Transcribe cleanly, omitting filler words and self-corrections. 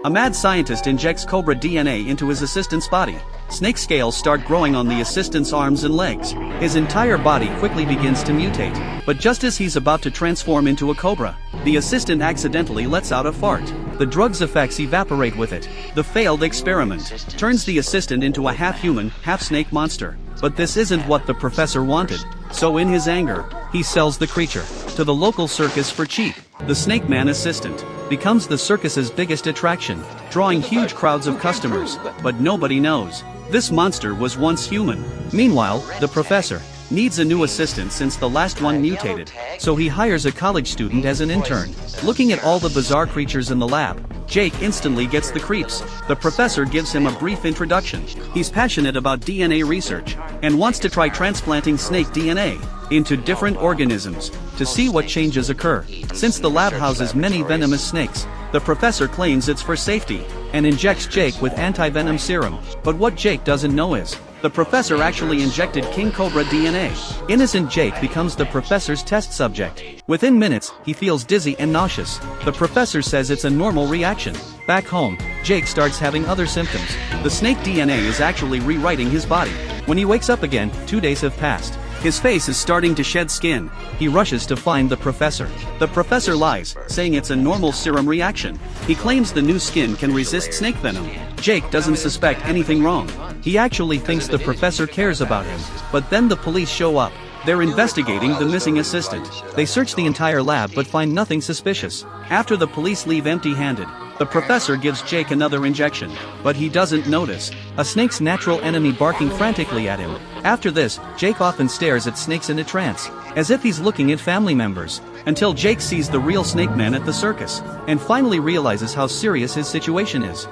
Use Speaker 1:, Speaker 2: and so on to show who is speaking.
Speaker 1: A mad scientist injects cobra DNA into his assistant's body. Snake scales start growing on the assistant's arms and legs. His entire body quickly begins to mutate. But just as he's about to transform into a cobra, the assistant accidentally lets out a fart. The drug's effects evaporate with it. The failed experiment turns the assistant into a half-human, half-snake monster. But this isn't what the professor wanted. So in his anger, he sells the creature to the local circus for cheap. The Snake Man assistant becomes the circus's biggest attraction, drawing huge crowds of customers. But nobody knows this monster was once human. Meanwhile, the professor needs a new assistant since the last one mutated, so he hires a college student as an intern. Looking at all the bizarre creatures in the lab, Jake instantly gets the creeps. The professor gives him a brief introduction. He's passionate about DNA research and wants to try transplanting snake DNA into different organisms to see what changes occur. Since the lab houses many venomous snakes, the professor claims it's for safety and injects Jake with anti-venom serum. But what Jake doesn't know is the professor actually injected King Cobra DNA. Innocent Jake becomes the professor's test subject. Within minutes, he feels dizzy and nauseous. The professor says it's a normal reaction. Back home, Jake starts having other symptoms. The snake DNA is actually rewriting his body. When he wakes up again, 2 days have passed. His face is starting to shed skin. He rushes to find the professor. The professor lies, saying it's a normal serum reaction. He claims the new skin can resist snake venom. Jake doesn't suspect anything wrong. He actually thinks the professor cares about him. But then the police show up. They're investigating the missing assistant. They search the entire lab but find nothing suspicious. After the police leave empty-handed, the professor gives Jake another injection, but he doesn't notice a snake's natural enemy barking frantically at him. After this, Jake often stares at snakes in a trance, as if he's looking at family members, until Jake sees the real Snake Man at the circus, and finally realizes how serious his situation is.